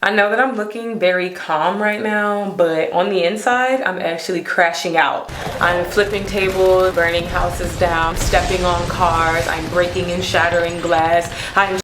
I know that I'm looking very calm right now, but on the inside, I'm actually crashing out. I'm flipping tables, burning houses down, stepping on cars, I'm breaking and shattering glass. I'm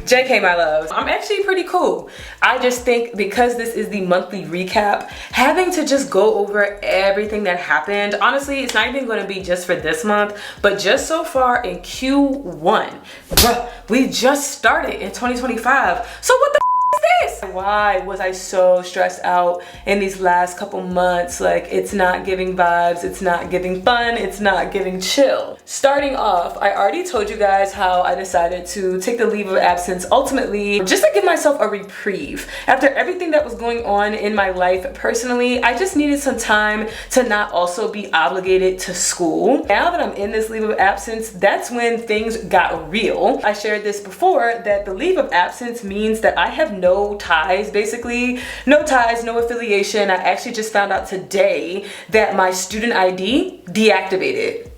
JK, my loves. I'm actually pretty cool. I just think because this is the monthly recap, having to just go over everything that happened, honestly, it's not even going to be just for this month, but just so far in Q1. Bruh, we just started in 2025. So what the is this? Why was I so stressed out in these last couple months? Like, it's not giving vibes, it's not giving fun, it's not giving chill. Starting off, I already told you guys how I decided to take the leave of absence ultimately just to give myself a reprieve. After everything that was going on in my life personally, I just needed some time to not also be obligated to school. Now that I'm in this leave of absence, that's when things got real. I shared this before that the leave of absence means that I have no ties, basically. No ties, no affiliation. I actually just found out today that my student ID deactivated.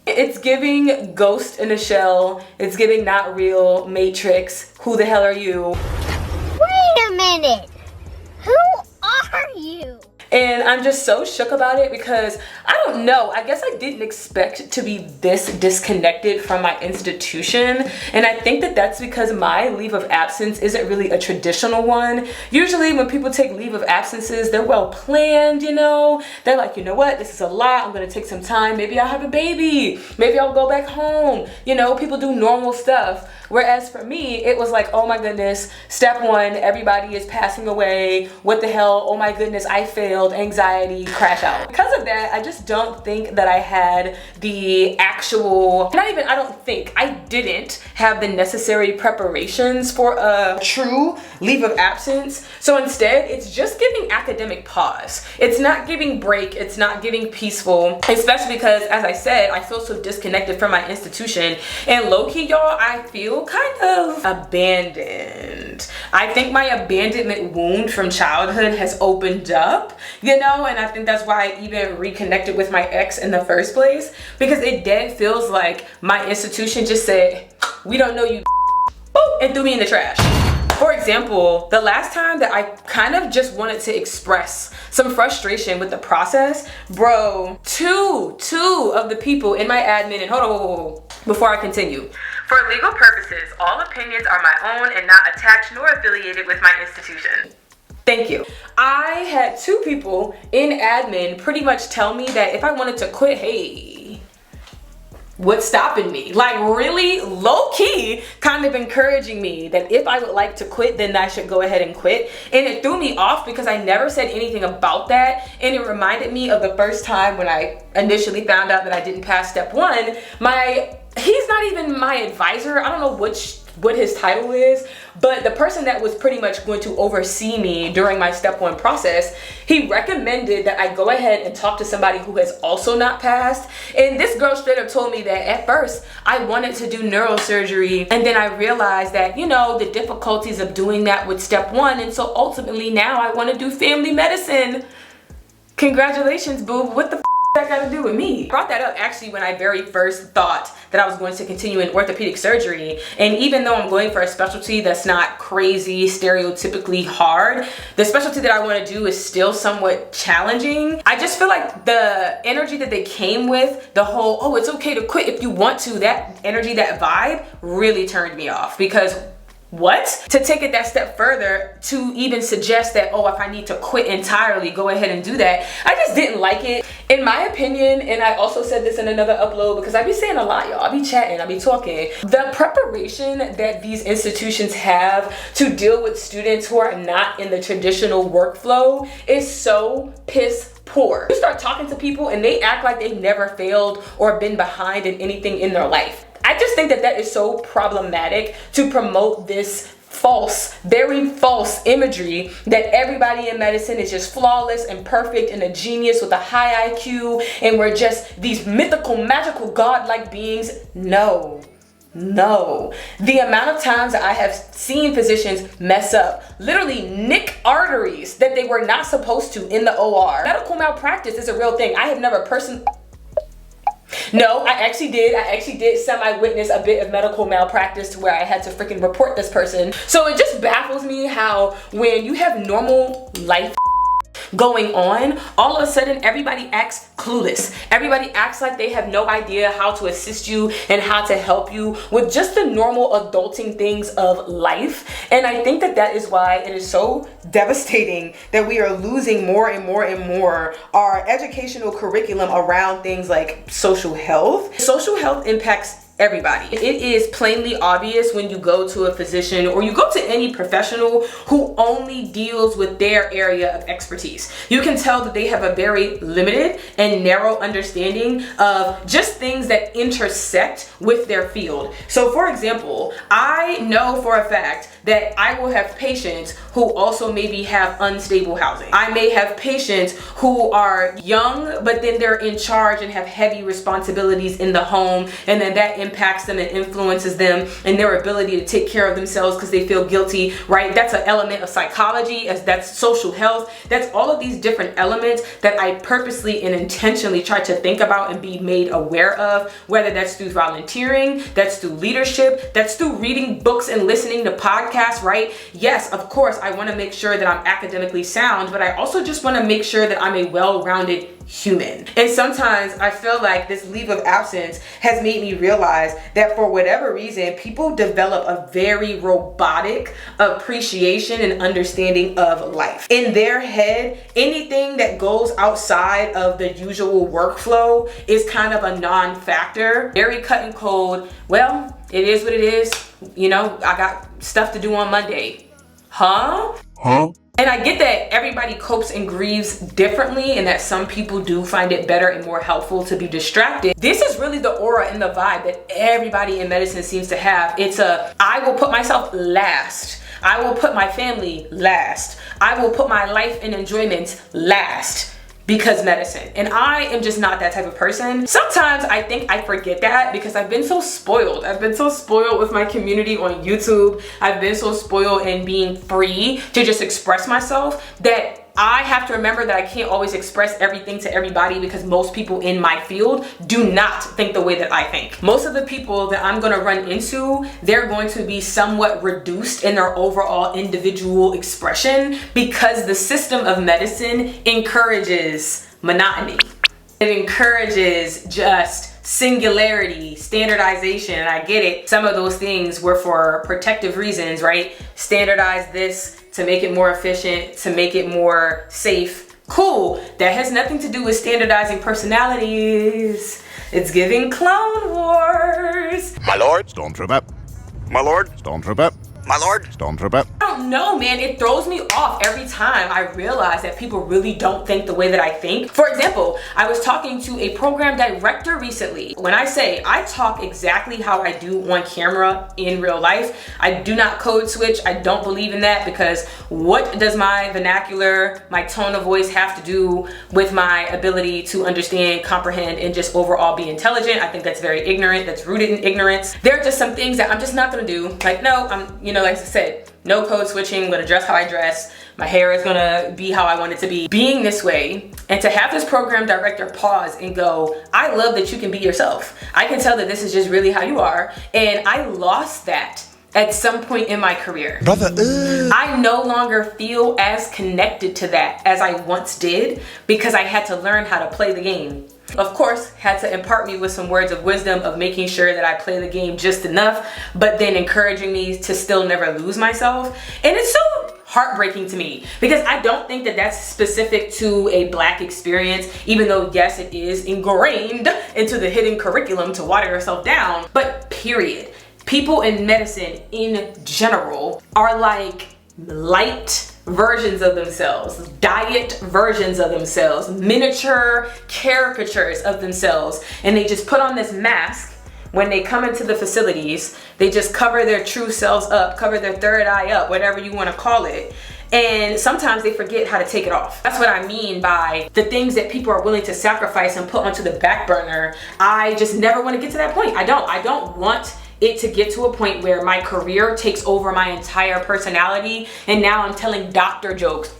It's giving Ghost in a Shell. It's giving Not Real, Matrix. Who the hell are you? Wait a minute. Who are you? And I'm just so shook about it because I don't know, I guess I didn't expect to be this disconnected from my institution. And I think that that's because my leave of absence isn't really a traditional one. Usually when people take leave of absences, they're well planned, you know. They're like, you know what, this is a lot, I'm gonna take some time. Maybe I'll have a baby. Maybe I'll go back home. You know, people do normal stuff. Whereas for me, it was like, oh my goodness, step one, everybody is passing away. What the hell? Oh my goodness, I failed. Anxiety, crash out. Because of that, I just don't think that I had the actual, I didn't have the necessary preparations for a true leave of absence. So instead, it's just giving academic pause. It's not giving break. It's not giving peaceful, especially because, as I said, I feel so disconnected from my institution. And low-key, y'all, I feel kind of abandoned. I think my abandonment wound from childhood has opened up, you know, and I think that's why I even reconnected with my ex in the first place, because it dead feels like my institution just said, we don't know you, boop, and threw me in the trash. For example, the last time that I kind of just wanted to express some frustration with the process, bro, two of the people in my admin, and hold on, before I continue. For legal purposes, all opinions are my own and not attached nor affiliated with my institution. Thank you. I had two people in admin pretty much tell me that if I wanted to quit, hey, what's stopping me? Like, really low-key kind of encouraging me that if I would like to quit, then I should go ahead and quit. And it threw me off because I never said anything about that. And it reminded me of the first time when I initially found out that I didn't pass step one. He's not even my advisor. I don't know what his title is, but the person that was pretty much going to oversee me during my step one process, he recommended that I go ahead and talk to somebody who has also not passed. And this girl straight up told me that at first I wanted to do neurosurgery, and then I realized that, you know, the difficulties of doing that with step one, and so ultimately now I want to do family medicine. Congratulations, boo. What the that got to do with me? I brought that up actually when I very first thought that I was going to continue in orthopedic surgery. And even though I'm going for a specialty that's not crazy, stereotypically hard, the specialty that I want to do is still somewhat challenging. I just feel like the energy that they came with, the whole, oh, it's okay to quit if you want to, that energy, that vibe really turned me off. Because what? To take it that step further, to even suggest that, oh, if I need to quit entirely, go ahead and do that. I just didn't like it. In my opinion, and I also said this in another upload because I be saying a lot, y'all. I be chatting, I be talking. The preparation that these institutions have to deal with students who are not in the traditional workflow is so piss poor. You start talking to people and they act like they've never failed or been behind in anything in their life. I just think that that is so problematic to promote this false, very false imagery that everybody in medicine is just flawless and perfect and a genius with a high IQ and we're just these mythical, magical, godlike beings. No. The amount of times that I have seen physicians mess up, literally nick arteries that they were not supposed to in the OR. Medical malpractice is a real thing. I have never personally No, I actually did semi-witness a bit of medical malpractice to where I had to freaking report this person. So it just baffles me how when you have normal life going on, all of a sudden everybody acts clueless. Everybody acts like they have no idea how to assist you and how to help you with just the normal adulting things of life. And I think that that is why it is so devastating that we are losing more and more and more our educational curriculum around things like social health. Social health impacts everybody. It is plainly obvious when you go to a physician or you go to any professional who only deals with their area of expertise. You can tell that they have a very limited and narrow understanding of just things that intersect with their field. So for example, I know for a fact that I will have patients who also maybe have unstable housing. I may have patients who are young, but then they're in charge and have heavy responsibilities in the home, and then that impacts them and influences them and their ability to take care of themselves because they feel guilty, right? That's an element of psychology, as that's social health. That's all of these different elements that I purposely and intentionally try to think about and be made aware of, whether that's through volunteering, that's through leadership, that's through reading books and listening to podcasts, right? Yes, of course, I want to make sure that I'm academically sound, but I also just want to make sure that I'm a well-rounded human. And sometimes I feel like this leave of absence has made me realize that for whatever reason, people develop a very robotic appreciation and understanding of life. In their head, anything that goes outside of the usual workflow is kind of a non-factor. Very cut and cold. Well, it is what it is. You know, I got stuff to do on Monday. Huh? And I get that everybody copes and grieves differently and that some people do find it better and more helpful to be distracted. This is really the aura and the vibe that everybody in medicine seems to have. It's I will put myself last. I will put my family last. I will put my life and enjoyment last. Because medicine. And I am just not that type of person. Sometimes I think I forget that because I've been so spoiled. I've been so spoiled with my community on YouTube. I've been so spoiled in being free to just express myself that I have to remember that I can't always express everything to everybody because most people in my field do not think the way that I think. Most of the people that I'm gonna run into, they're going to be somewhat reduced in their overall individual expression because the system of medicine encourages monotony. It encourages just singularity, standardization, and I get it. Some of those things were for protective reasons, right? Standardize this to make it more efficient, to make it more safe. Cool. That has nothing to do with standardizing personalities. It's giving Clone Wars. My lord, Stormtrooper. My lord, Stormtrooper. My lord, Stormtrooper. I don't know, man. It throws me off every time I realize that people really don't think the way that I think. For example, I was talking to a program director recently. When I say I talk exactly how I do on camera in real life, I do not code switch. I don't believe in that because what does my vernacular, my tone of voice have to do with my ability to understand, comprehend, and just overall be intelligent? I think that's very ignorant. That's rooted in ignorance. There are just some things that I'm just not gonna do. Like, no, like I said, no code switching. I'm gonna dress how I dress. My hair is gonna be how I want it to be. Being this way, and to have this program director pause and go, I love that you can be yourself. I can tell that this is just really how you are. And I lost that at some point in my career. I no longer feel as connected to that as I once did because I had to learn how to play the game. Of course, had to impart me with some words of wisdom of making sure that I play the game just enough, but then encouraging me to still never lose myself. And it's so heartbreaking to me because I don't think that that's specific to a Black experience, even though yes, it is ingrained into the hidden curriculum to water yourself down, but period. People in medicine in general are like light versions of themselves, diet versions of themselves, miniature caricatures of themselves, and they just put on this mask when they come into the facilities. They just cover their true selves up, cover their third eye up, whatever you want to call it. And sometimes they forget how to take it off. That's what I mean by the things that people are willing to sacrifice and put onto the back burner. I just never want to get to that point. I don't want it to get to a point where my career takes over my entire personality and now I'm telling doctor jokes.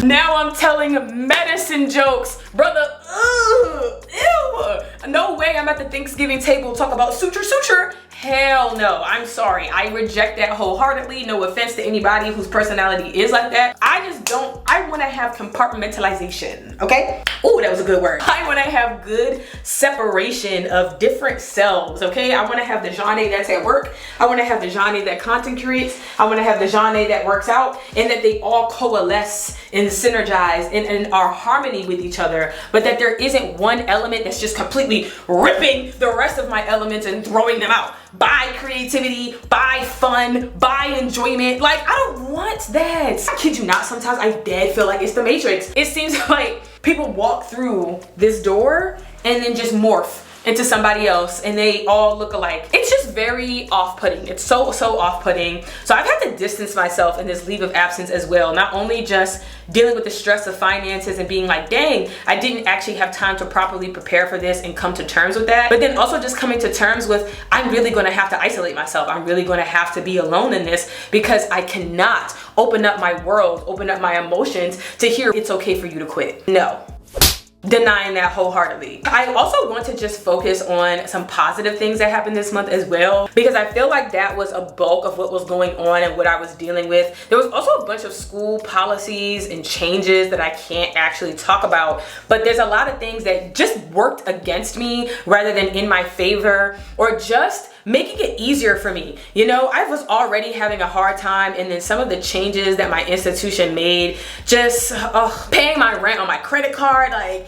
Now I'm telling medicine jokes. Brother, ugh, ew. No way I'm at the Thanksgiving table talk about suture. Hell no, I'm sorry. I reject that wholeheartedly. No offense to anybody whose personality is like that. I just don't, I wanna have compartmentalization, okay? Ooh, that was a good word. I wanna have good separation of different selves, okay? I wanna have the Johnny that's at work. I wanna have the Johnny that content creates. I wanna have the Johnny that works out, and that they all coalesce and synergize and are harmony with each other, but that there isn't one element that's just completely ripping the rest of my elements and throwing them out. By creativity, by fun, by enjoyment. Like, I don't want that. I kid you not, sometimes I dead feel like it's the Matrix. It seems like people walk through this door and then just morph into somebody else and they all look alike. It's just very off-putting. It's so off-putting. So I've had to distance myself in this leave of absence as well. Not only just dealing with the stress of finances and being like, dang, I didn't actually have time to properly prepare for this and come to terms with that, but then also just coming to terms with, I'm really gonna have to isolate myself. I'm really gonna have to be alone in this because I cannot open up my world, open up my emotions to hear it's okay for you to quit. No. Denying that wholeheartedly. I also want to just focus on some positive things that happened this month as well, because I feel like that was a bulk of what was going on and what I was dealing with. There was also a bunch of school policies and changes that I can't actually talk about, but there's a lot of things that just worked against me rather than in my favor, or just making it easier for me. You know, I was already having a hard time, and then some of the changes that my institution made, just paying my rent on my credit card, like,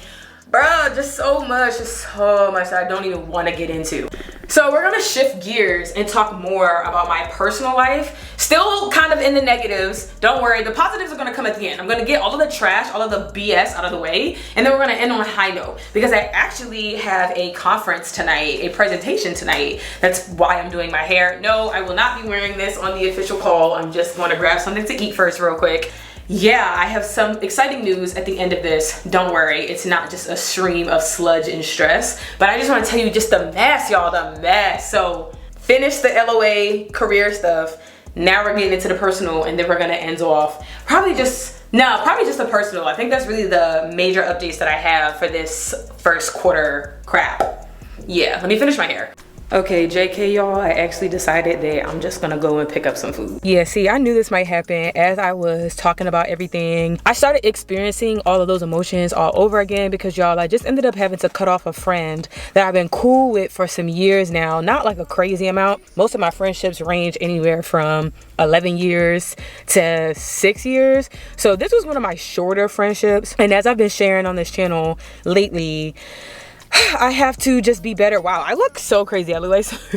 bro, just so much that I don't even want to get into. So we're gonna shift gears and talk more about my personal life. Still kind of in the negatives. Don't worry, the positives are gonna come at the end. I'm gonna get all of the trash, all of the BS out of the way, and then we're gonna end on a high note, because I actually have a conference tonight, a presentation tonight. That's why I'm doing my hair. No, I will not be wearing this on the official call. I'm just gonna grab something to eat first real quick. Yeah, I have some exciting news at the end of this. Don't worry, it's not just a stream of sludge and stress, but I just want to tell you just the mess, y'all, the mess. So finish the LOA career stuff. Now we're getting into the personal, and then we're gonna end off probably just the personal. I think that's really the major updates that I have for this first quarter crap. Yeah, let me finish my hair. Okay, JK y'all, I actually decided that I'm just gonna go and pick up some food. Yeah, see, I knew this might happen. As I was talking about everything, I started experiencing all of those emotions all over again, because y'all, I just ended up having to cut off a friend that I've been cool with for some years now. Not like a crazy amount. Most of my friendships range anywhere from 11 years to 6 years. So this was one of my shorter friendships. And as I've been sharing on this channel lately, I have to just be better. Wow, I look so crazy. I look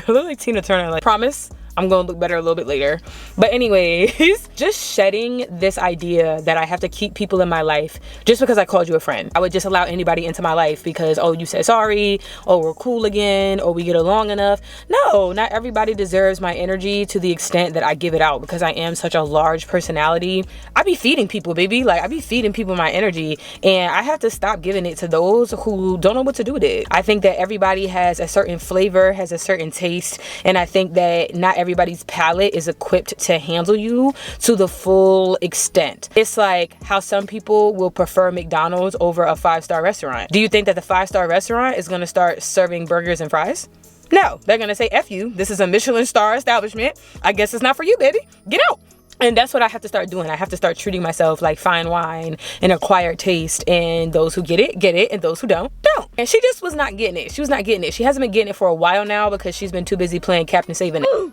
like Tina Turner. Like, promise I'm gonna look better a little bit later. But anyways, just shedding this idea that I have to keep people in my life just because I called you a friend. I would just allow anybody into my life because, oh, you said sorry, oh, we're cool again, or we get along enough. No, not everybody deserves my energy to the extent that I give it out, because I am such a large personality. I be feeding people, baby. Like, I be feeding people my energy, and I have to stop giving it to those who don't know what to do with it. I think that everybody has a certain flavor, has a certain taste, and I think that not everybody's palate is equipped to handle you to the full extent. It's like how some people will prefer McDonald's over a 5-star restaurant. Do you think that the 5-star restaurant is gonna start serving burgers and fries? No, they're gonna say, F you, this is a Michelin star establishment. I guess it's not for you, baby. Get out. And that's what I have to start doing. I have to start treating myself like fine wine, an acquired taste, and those who get it, and those who don't. And she just was not getting it. She was not getting it. She hasn't been getting it for a while now because she's been too busy playing Captain Saving It.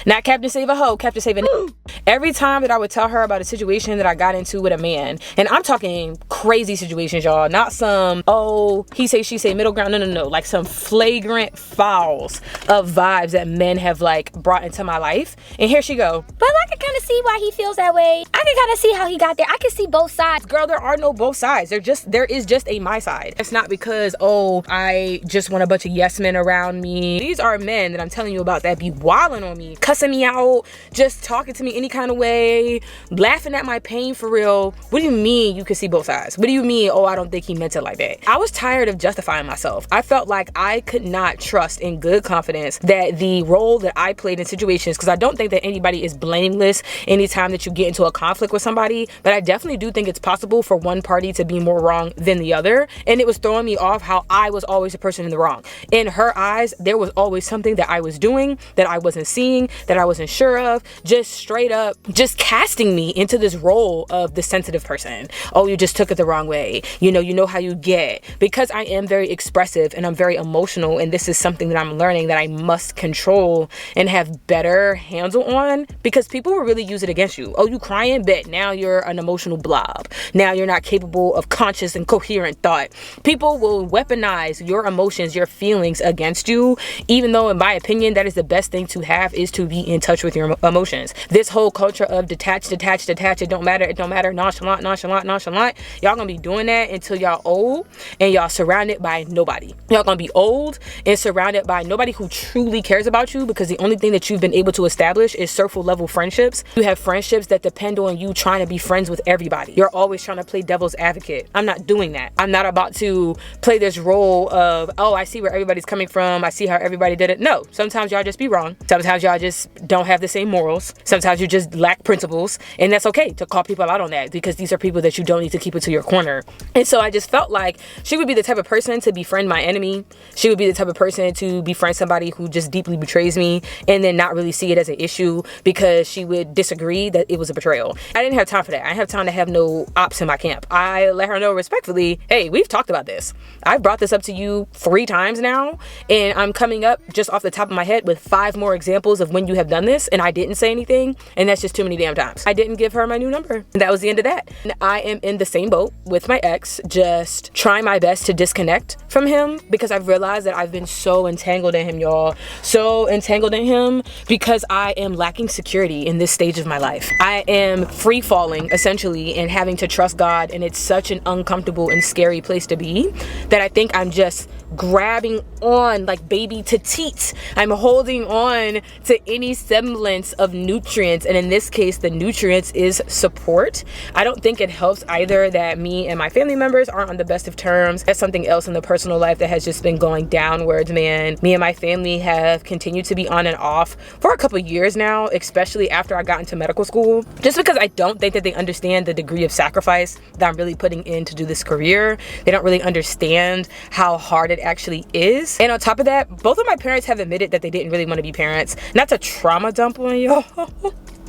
Not Captain Save a Hoe, Captain Saving It. Every time that I would tell her about a situation that I got into with a man, and I'm talking crazy situations, y'all, not some, oh, he say, she say, middle ground, no, like some flagrant fouls of vibes that men have like brought into my life. And here she go, but I can kind of see why he feels that way. I can kind of see how he got there. I can see both sides. Girl, there are no both sides. There is just a my side. It's not because, oh, I just want a bunch of yes men around me. These are men that I'm telling you about that be wilding on me cussing me out, just talking to me any kind of way, laughing at my pain for real. What do you mean you could see both sides? What do you mean, oh, I don't think he meant it like that? I was tired of justifying myself. I felt like I could not trust in good confidence that the role that I played in situations, because I don't think that anybody is blameless anytime that you get into a conflict with somebody, but I definitely do think it's possible for one party to be more wrong than the other. And it was throwing me off how I was always the person in the wrong. In her eyes, there was always something that I was doing that I wasn't seeing, that I wasn't sure of, just straight up just casting me into this role of the sensitive person. Oh, you just took it the wrong way. You know how you get. Because I am very expressive and I'm very emotional, and this is something that I'm learning that I must control and have better handle on, because people will really use it against you. Oh, you crying? Bet. Now you're an emotional blob. Now you're not capable of conscious and coherent thought. People will weaponize your emotions, your feelings against you, even though in my opinion that is the best thing to have, is to be in touch with your emotions. This whole culture of detach, it don't matter, nonchalant, y'all gonna be doing that until y'all old and y'all surrounded by nobody. Y'all gonna be old and surrounded by nobody who truly cares about you, because the only thing that you've been able to establish is surface level friendships. You have friendships that depend on you trying to be friends with everybody. You're always trying to play devil's advocate. I'm not doing that. I'm not about to play this role of, oh, I see where everybody's coming from, I see how everybody did it. No, sometimes y'all just be wrong. Sometimes y'all just don't have the same morals. Sometimes you just lack principles, and that's okay to call people out on that, because these are people that you don't need to keep into your corner. And so I just felt like she would be the type of person to befriend my enemy. She would be the type of person to befriend somebody who just deeply betrays me and then not really see it as an issue because she would disagree that it was a betrayal. I didn't have time for that. I didn't have time to have no ops in my camp. I let her know respectfully, hey, we've talked about this. I've brought this up to you 3 times now, and I'm coming up just off the top of my head with 5 more examples of when you have done this and I didn't say anything, and that's just too many damn times. I didn't give her my new number, and that was the end of that. And I am in the same boat with my ex, just trying my best to disconnect from him, because I've realized that I've been so entangled in him, y'all. So entangled in him because I am lacking security in this stage of my life. I am free falling essentially and having to trust God, and it's such an uncomfortable and scary place to be that I think I'm just grabbing on like baby to teats. I'm holding on to any semblance of nutrients, and in this case the nutrients is support. I don't think it helps either that me and my family members aren't on the best of terms. That's something else in the personal life that has just been going downwards, man. Me and my family have continued to be on and off for a couple years now, especially after I got into medical school, just because I don't think that they understand the degree of sacrifice that I'm really putting in to do this career. They don't really understand how hard it actually is. And on top of that, both of my parents have admitted that they didn't really want to be parents. Not to trauma dump on y'all,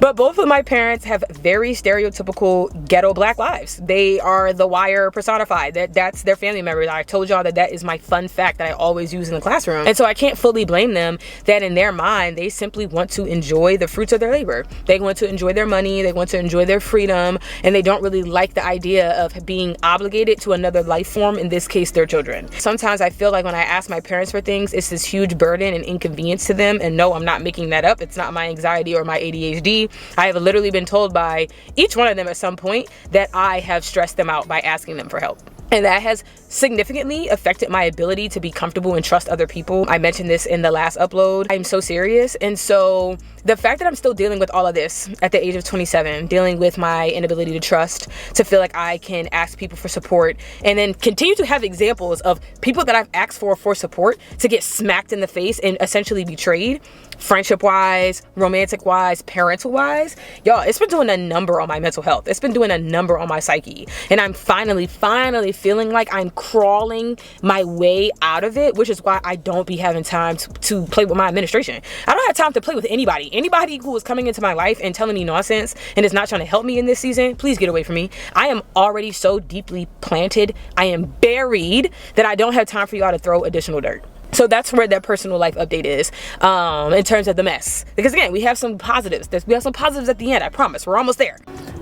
but both of my parents have very stereotypical ghetto black lives. They are the Wire personified. That's their family members. I told y'all that is my fun fact that I always use in the classroom. And so I can't fully blame them that in their mind, they simply want to enjoy the fruits of their labor. They want to enjoy their money. They want to enjoy their freedom. And they don't really like the idea of being obligated to another life form, in this case, their children. Sometimes I feel like when I ask my parents for things, it's this huge burden and inconvenience to them. And no, I'm not making that up. It's not my anxiety or my ADHD. I have literally been told by each one of them at some point that I have stressed them out by asking them for help. And that has significantly affected my ability to be comfortable and trust other people. I mentioned this in the last upload. I'm so serious. And so the fact that I'm still dealing with all of this at the age of 27, dealing with my inability to trust, to feel like I can ask people for support, and then continue to have examples of people that I've asked for support to get smacked in the face and essentially betrayed, friendship-wise, romantic-wise, parental-wise. Y'all, it's been doing a number on my mental health. It's been doing a number on my psyche. And I'm finally feeling like I'm crawling my way out of it, which is why I don't be having time to play with my administration. I don't have time to play with anybody. Anybody who is coming into my life and telling me nonsense and is not trying to help me in this season, please get away from me. I am already so deeply planted. I am buried that I don't have time for y'all to throw additional dirt. So that's where that personal life update is in terms of the mess. Because again, we have some positives. We have some positives at the end, I promise. We're almost there.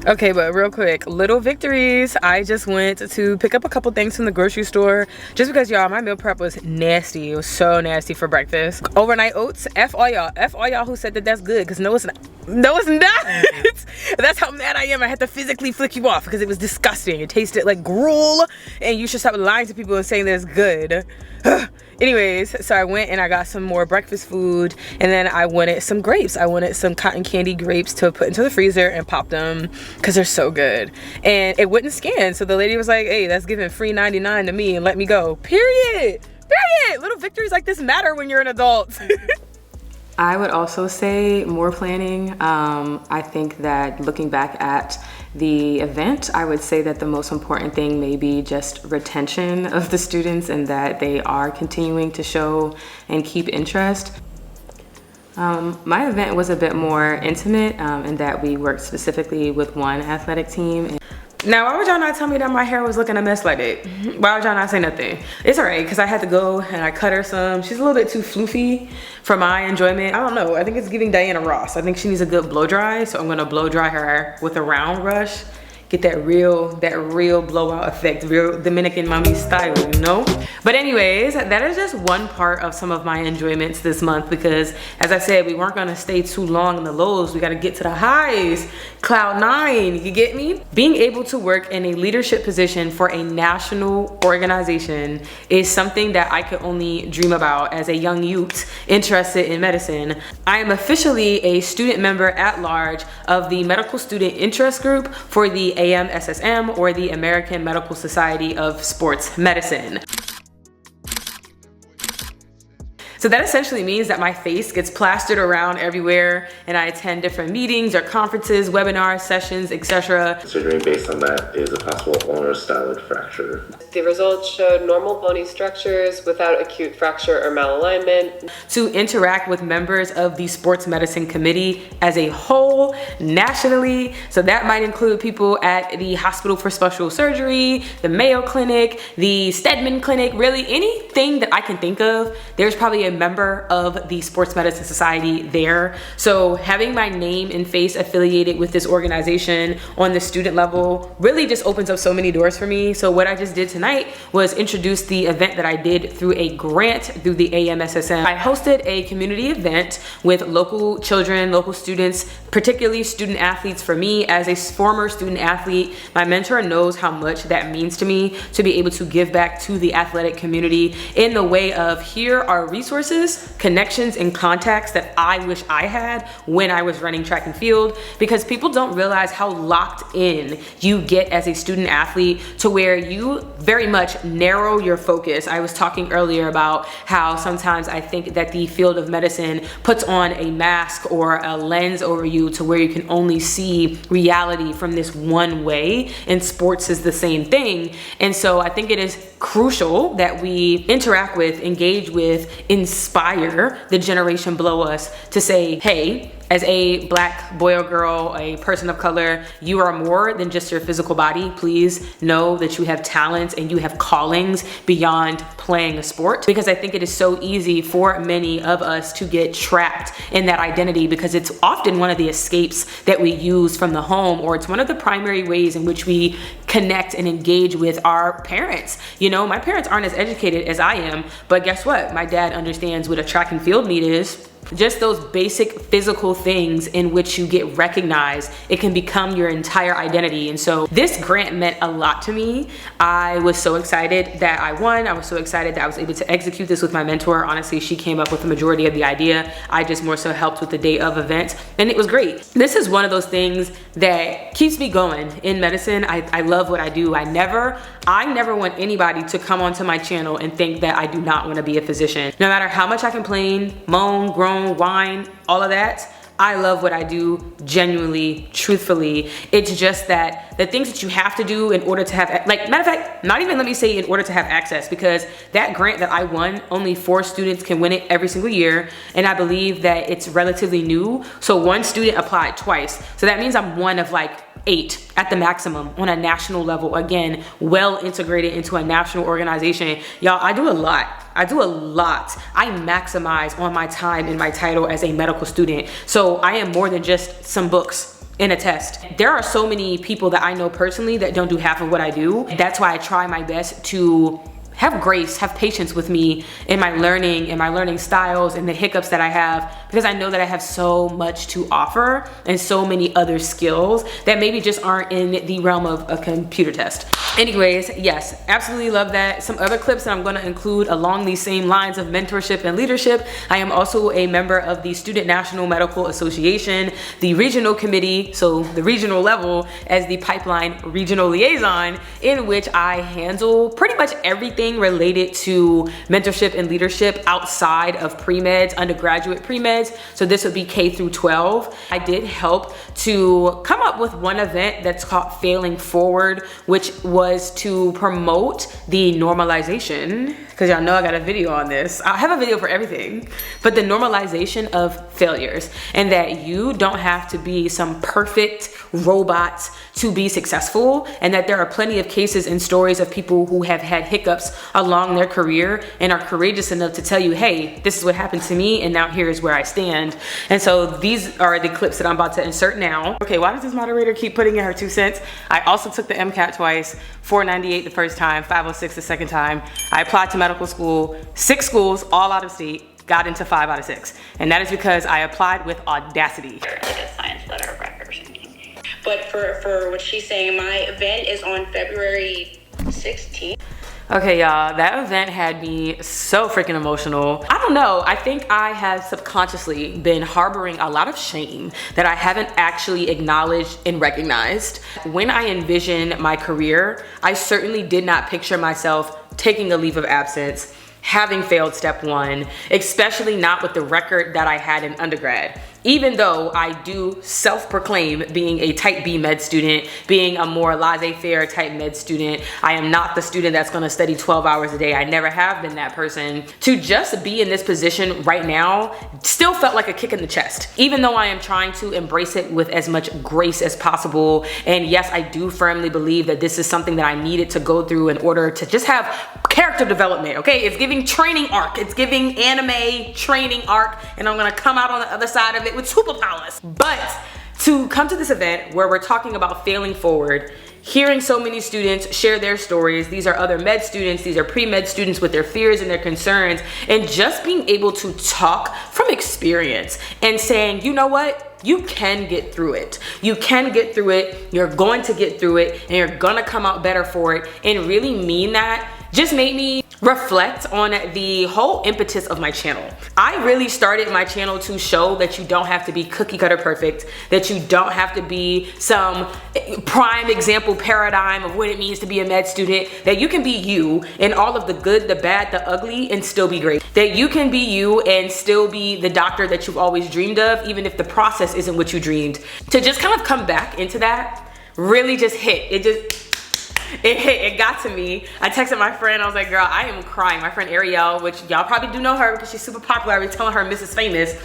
Okay, but real quick, little victories. I just went to pick up a couple things from the grocery store just because, y'all, my meal prep was nasty. It was so nasty for breakfast. Overnight oats, F all y'all who said that that's good, because no, it's not. No, it's not. That's how mad I am. I had to physically flick you off because it was disgusting. It tasted like gruel, and you should stop lying to people and saying that it's good. Anyways, so I went and I got some more breakfast food, and then I wanted some grapes. I wanted some cotton candy grapes to put into the freezer and pop them because they're so good. And it wouldn't scan, so the lady was like, hey, that's giving free 99 to me and let me go. Period. Period. Little victories like this matter when you're an adult. I would also say more planning. I think that looking back at the event, I would say that the most important thing may be just retention of the students and that they are continuing to show and keep interest. My event was a bit more intimate in that we worked specifically with one athletic team. Now, why would y'all not tell me that my hair was looking a mess like that? Why would y'all not say nothing? It's all right, because I had to go and I cut her some. She's a little bit too floofy for my enjoyment. I don't know, I think it's giving Diana Ross. I think she needs a good blow dry, so I'm gonna blow dry her with a round brush. Get that real blowout effect, real Dominican mommy style, you know? But anyways, that is just one part of some of my enjoyments this month because as I said, we weren't gonna stay too long in the lows. We gotta get to the highs, cloud 9, you get me? Being able to work in a leadership position for a national organization is something that I could only dream about as a young youth interested in medicine. I am officially a student member at large of the Medical Student Interest Group for the AMSSM, or the American Medical Society of Sports Medicine. So that essentially means that my face gets plastered around everywhere and I attend different meetings or conferences, webinars, sessions, etc. Surgery based on that is a possible ulnar styloid fracture. The results showed normal bony structures without acute fracture or malalignment. To interact with members of the sports medicine committee as a whole nationally. So that might include people at the Hospital for Special Surgery, the Mayo Clinic, the Stedman Clinic, really anything that I can think of. There's probably a member of the Sports Medicine Society there. So having my name and face affiliated with this organization on the student level really just opens up so many doors for me. So what I just did tonight was introduce the event that I did through a grant through the AMSSM. I hosted a community event with local children, local students, particularly student athletes. For me, as a former student athlete, my mentor knows how much that means to me to be able to give back to the athletic community in the way of here are resources, connections, and contacts that I wish I had when I was running track and field, because people don't realize how locked in you get as a student athlete to where you very much narrow your focus. I was talking earlier about how sometimes I think that the field of medicine puts on a mask or a lens over you to where you can only see reality from this one way, and sports is the same thing. And so I think it is crucial that we interact with, engage with, inspire the generation below us to say, hey, as a Black boy or girl, a person of color, you are more than just your physical body. Please know that you have talents and you have callings beyond playing a sport, because I think it is so easy for many of us to get trapped in that identity, because it's often one of the escapes that we use from the home, or it's one of the primary ways in which we connect and engage with our parents. You know, my parents aren't as educated as I am, but guess what? My dad understands what a track and field meet is. Just those basic physical things in which you get recognized, it can become your entire identity. And so this grant meant a lot to me. I was so excited that I won. I was so excited that I was able to execute this with my mentor. Honestly, she came up with the majority of the idea. I just more so helped with the day of events, and it was great. This is one of those things that keeps me going in medicine. I love what I do. I never want anybody to come onto my channel and think that I do not want to be a physician. No matter how much I complain, moan, groan, whine, all of that, I love what I do, genuinely, truthfully. It's just that the things that you have to do in order to have, like, matter of fact, not even let me say in order to have access, because that grant that I won, only 4 students can win it every single year. And I believe that it's relatively new. So 1 student applied twice. So that means I'm one of like 8 at the maximum on a national level. Again, well integrated into a national organization. Y'all, I do a lot. I maximize on my time and my title as a medical student. So I am more than just some books in a test. There are so many people that I know personally that don't do half of what I do. That's why I try my best to have grace, have patience with me in my learning styles and the hiccups that I have, because I know that I have so much to offer and so many other skills that maybe just aren't in the realm of a computer test. Anyways, yes, absolutely love that. Some other clips that I'm going to include along these same lines of mentorship and leadership. I am also a member of the Student National Medical Association, the regional committee, so the regional level, as the Pipeline Regional Liaison, in which I handle pretty much everything related to mentorship and leadership outside of pre-meds, undergraduate pre-meds. So this would be K through 12. I did help to come up with one event that's called Failing Forward, which was to promote the normalization, because y'all know I got a video on this. I have a video for everything, but the normalization of failures, and that you don't have to be some perfect robot to be successful, and that there are plenty of cases and stories of people who have had hiccups along their career and are courageous enough to tell you, hey, this is what happened to me and now here is where I stand. And so these are the clips that I'm about to insert now. Okay, why does this moderator keep putting in her 2 cents? I also took the MCAT twice, 498 the first time, 506 the second time. I applied to medical school, 6 schools, all out of state, got into 5 out of 6. And that is because I applied with audacity. Like a science letter of record or something. But for what she's saying, my event is on February 16th. Okay, y'all, that event had me so freaking emotional. I don't know, I think I have subconsciously been harboring a lot of shame that I haven't actually acknowledged and recognized. When I envisioned my career, I certainly did not picture myself taking a leave of absence, having failed step 1, especially not with the record that I had in undergrad. Even though I do self-proclaim being a type B med student, being a more laissez-faire type med student, I am not the student that's gonna study 12 hours a day. I never have been that person. To just be in this position right now still felt like a kick in the chest, even though I am trying to embrace it with as much grace as possible. And yes, I do firmly believe that this is something that I needed to go through in order to just have character development, okay? It's giving training arc. It's giving anime training arc, and I'm gonna come out on the other side of it with superpowers. But to come to this event where we're talking about failing forward, hearing so many students share their stories, these are other med students, these are pre-med students with their fears and their concerns, and just being able to talk from experience and saying, you know what? You can get through it. You can get through it. You're going to get through it, and you're gonna come out better for it, and really mean that, just made me reflect on the whole impetus of my channel. I really started my channel to show that you don't have to be cookie cutter perfect, that you don't have to be some prime example paradigm of what it means to be a med student, that you can be you in all of the good, the bad, the ugly, and still be great. That you can be you and still be the doctor that you've always dreamed of, even if the process isn't what you dreamed. To just kind of come back into that really just hit. It hit, it got to me. I texted my friend, I was like, girl, I am crying. My friend Ariel, which y'all probably do know her because she's super popular. I've been telling her Mrs. Famous.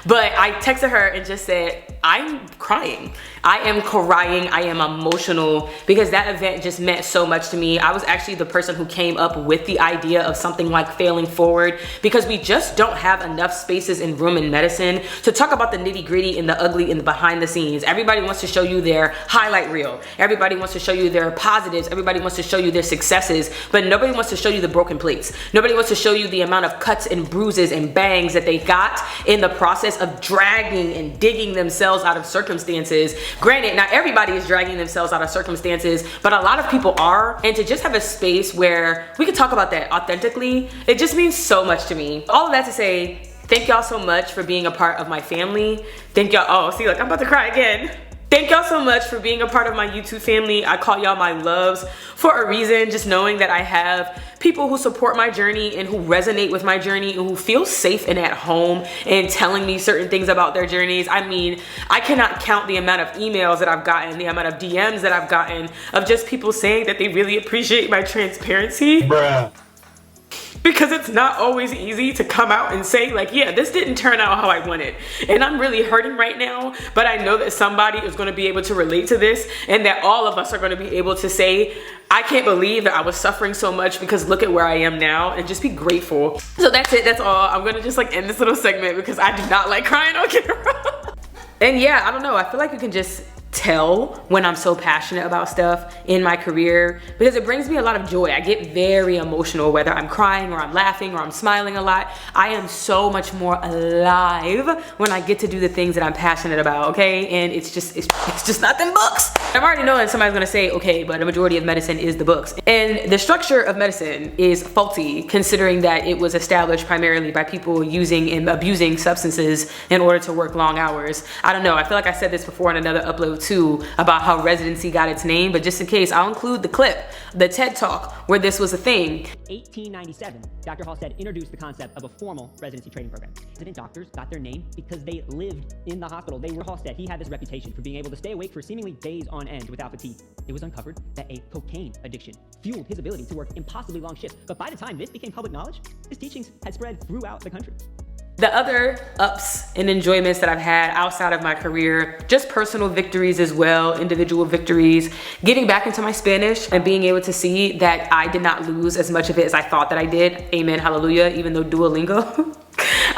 But I texted her and just said, I'm crying. I am crying, I am emotional, because that event just meant so much to me. I was actually the person who came up with the idea of something like Failing Forward, because we just don't have enough spaces in room in medicine to talk about the nitty gritty and the ugly and the behind the scenes. Everybody wants to show you their highlight reel. Everybody wants to show you their positives. Everybody wants to show you their successes, but nobody wants to show you the broken plates. Nobody wants to show you the amount of cuts and bruises and bangs that they got in the process of dragging and digging themselves out of circumstances. Granted, not everybody is dragging themselves out of circumstances, but a lot of people are. And to just have a space where we can talk about that authentically, it just means so much to me. All of that to say, thank y'all so much for being a part of my family. Thank y'all, oh, see, like I'm about to cry again. Thank y'all so much for being a part of my YouTube family. I call y'all my loves for a reason, just knowing that I have people who support my journey and who resonate with my journey and who feel safe and at home and telling me certain things about their journeys. I mean, I cannot count the amount of emails that I've gotten, the amount of DMs that I've gotten of just people saying that they really appreciate my transparency. Bruh. Because it's not always easy to come out and say like, yeah, this didn't turn out how I wanted. And I'm really hurting right now, but I know that somebody is gonna be able to relate to this, and that all of us are gonna be able to say, I can't believe that I was suffering so much because look at where I am now, and just be grateful. So that's it, that's all. I'm gonna just like end this little segment because I do not like crying on camera. And yeah, I don't know, I feel like you can just tell when I'm so passionate about stuff in my career, because it brings me a lot of joy. I get very emotional, whether I'm crying or I'm laughing or I'm smiling a lot. I am so much more alive when I get to do the things that I'm passionate about, okay? And it's just not them books. I'm already knowing somebody's gonna say, okay, but a majority of medicine is the books. And the structure of medicine is faulty, considering that it was established primarily by people using and abusing substances in order to work long hours. I don't know, I feel like I said this before in another upload too, about how residency got its name, but just in case, I'll include the clip, the TED Talk, where this was a thing. 1897, Dr. Halstead introduced the concept of a formal residency training program. Resident doctors got their name because they lived in the hospital. They were Halstead. He had this reputation for being able to stay awake for seemingly days on end without fatigue. It was uncovered that a cocaine addiction fueled his ability to work impossibly long shifts. But by the time this became public knowledge, his teachings had spread throughout the country. The other ups and enjoyments that I've had outside of my career, just personal victories as well, individual victories, getting back into my Spanish and being able to see that I did not lose as much of it as I thought that I did. Amen, hallelujah, even though Duolingo.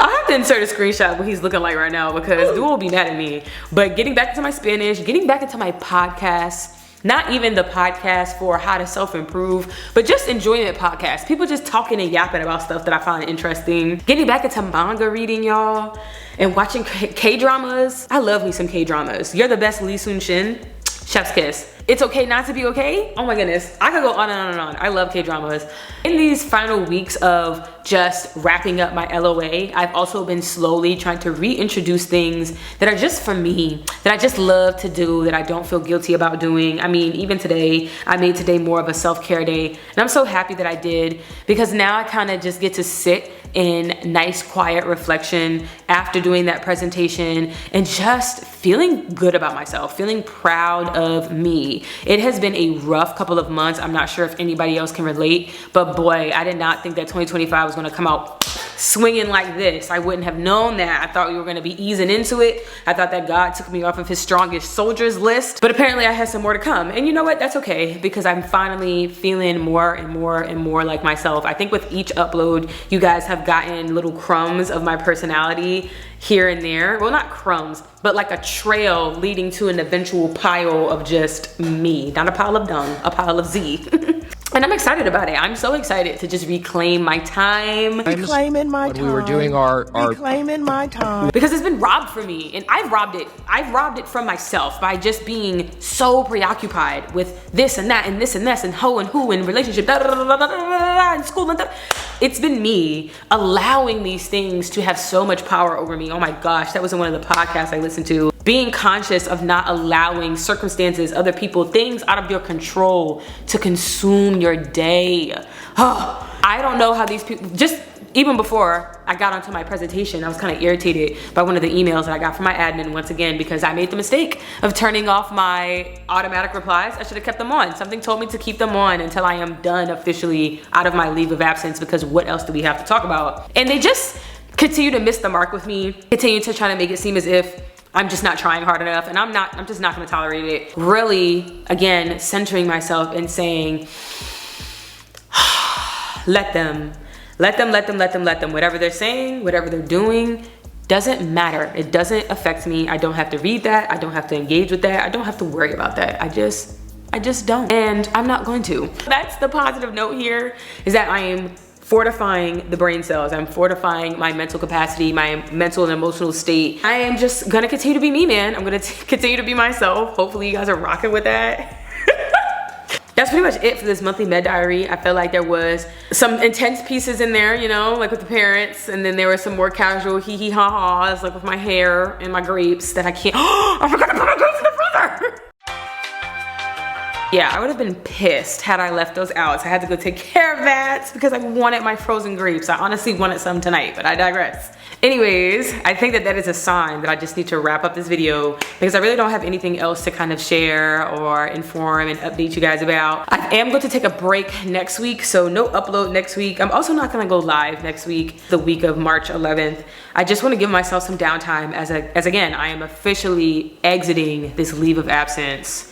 I'll have to insert a screenshot of what he's looking like right now because Duo will be mad at me. But getting back into my Spanish, getting back into my podcast, not even the podcast for how to self-improve, but just enjoyment podcasts. People just talking and yapping about stuff that I find interesting. Getting back into manga reading, y'all, and watching K-dramas. I love me some K-dramas. You're the Best, Lee Sun-shin. Chef's kiss. It's okay not to be okay. Oh my goodness, I could go on and on and on. I love K-dramas. In these final weeks of just wrapping up my LOA, I've also been slowly trying to reintroduce things that are just for me, that I just love to do, that I don't feel guilty about doing. I mean, even today, I made today more of a self-care day, and I'm so happy that I did, because now I kind of just get to sit in nice quiet reflection after doing that presentation and just feeling good about myself, feeling proud of me. It has been a rough couple of months. I'm not sure if anybody else can relate, but boy, I did not think that 2025 was gonna come out swinging like this. I wouldn't have known that. I thought we were gonna be easing into it. I thought that God took me off of his strongest soldiers list, but apparently I had some more to come. And you know what, that's okay, because I'm finally feeling more and more and more like myself. I think with each upload, you guys have gotten little crumbs of my personality here and there. Well, not crumbs, but like a trail leading to an eventual pile of just me. Not a pile of dung, a pile of Z. And I'm excited about it. I'm so excited to just reclaim my time. Reclaiming my time. We were doing our reclaiming my time. Because it's been robbed from me, and I've robbed it. I've robbed it from myself by just being so preoccupied with this and that and this and this and ho and who and relationship, and school and It's been me allowing these things to have so much power over me. Oh my gosh, that was in one of the podcasts I listened to. Being conscious of not allowing circumstances, other people, things out of your control to consume your day. Oh, I don't know how these people, just even before I got onto my presentation, I was kind of irritated by one of the emails that I got from my admin once again, because I made the mistake of turning off my automatic replies. I should have kept them on. Something told me to keep them on until I am done officially out of my leave of absence, because what else do we have to talk about? And they just continue to miss the mark with me, continue to try to make it seem as if I'm just not trying hard enough, and I'm just not gonna tolerate it. Really, again, centering myself and saying, let them. Whatever they're saying, whatever they're doing, doesn't matter. It doesn't affect me. I don't have to read that. I don't have to engage with that. I don't have to worry about that. I just don't. And I'm not going to. That's the positive note here, is that I am fortifying the brain cells. I'm fortifying my mental capacity, my mental and emotional state. I am just gonna continue to be me, man. I'm gonna continue to be myself. Hopefully you guys are rocking with that. That's pretty much it for this monthly med diary. I felt like there was some intense pieces in there, you know, like with the parents, and then there were some more casual hee ha ha's, like with my hair and my grapes that I can't. I forgot to put my grapes in the freezer. Yeah, I would have been pissed had I left those out. So I had to go take care of that because I wanted my frozen grapes. I honestly wanted some tonight, but I digress. Anyways, I think that is a sign that I just need to wrap up this video, because I really don't have anything else to kind of share or inform and update you guys about. I am going to take a break next week, so no upload next week. I'm also not gonna go live next week, the week of March 11th. I just wanna give myself some downtime as again, I am officially exiting this leave of absence.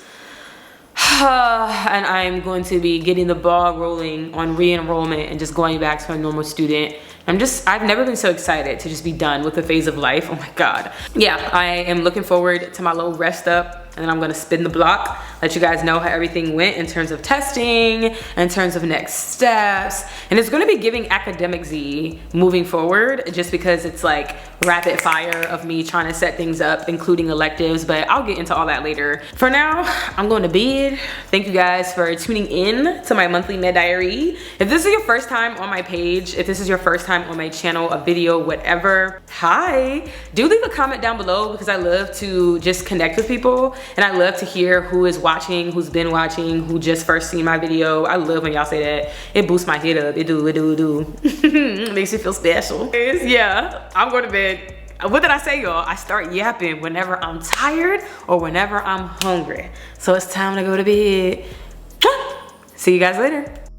And I'm going to be getting the ball rolling on re-enrollment and just going back to a normal student. I've never been so excited to just be done with the phase of life. Oh my God. Yeah, I am looking forward to my little rest up and then I'm gonna spin the block, let you guys know how everything went in terms of testing, in terms of next steps. And it's gonna be giving academic Z moving forward, just because it's like rapid fire of me trying to set things up, including electives, but I'll get into all that later. For now, I'm going to bed. Thank you guys for tuning in to my monthly med diary. If this is your first time on my page, if this is your first time on my channel, a video, whatever, hi. Do leave a comment down below, because I love to just connect with people, and I love to hear who is watching, who's been watching, who just first seen my video. I love when y'all say that. It boosts my head up. It do. It makes me feel special. Yeah, I'm going to bed. What did I say, y'all? I start yapping whenever I'm tired or whenever I'm hungry. So it's time to go to bed. See you guys later.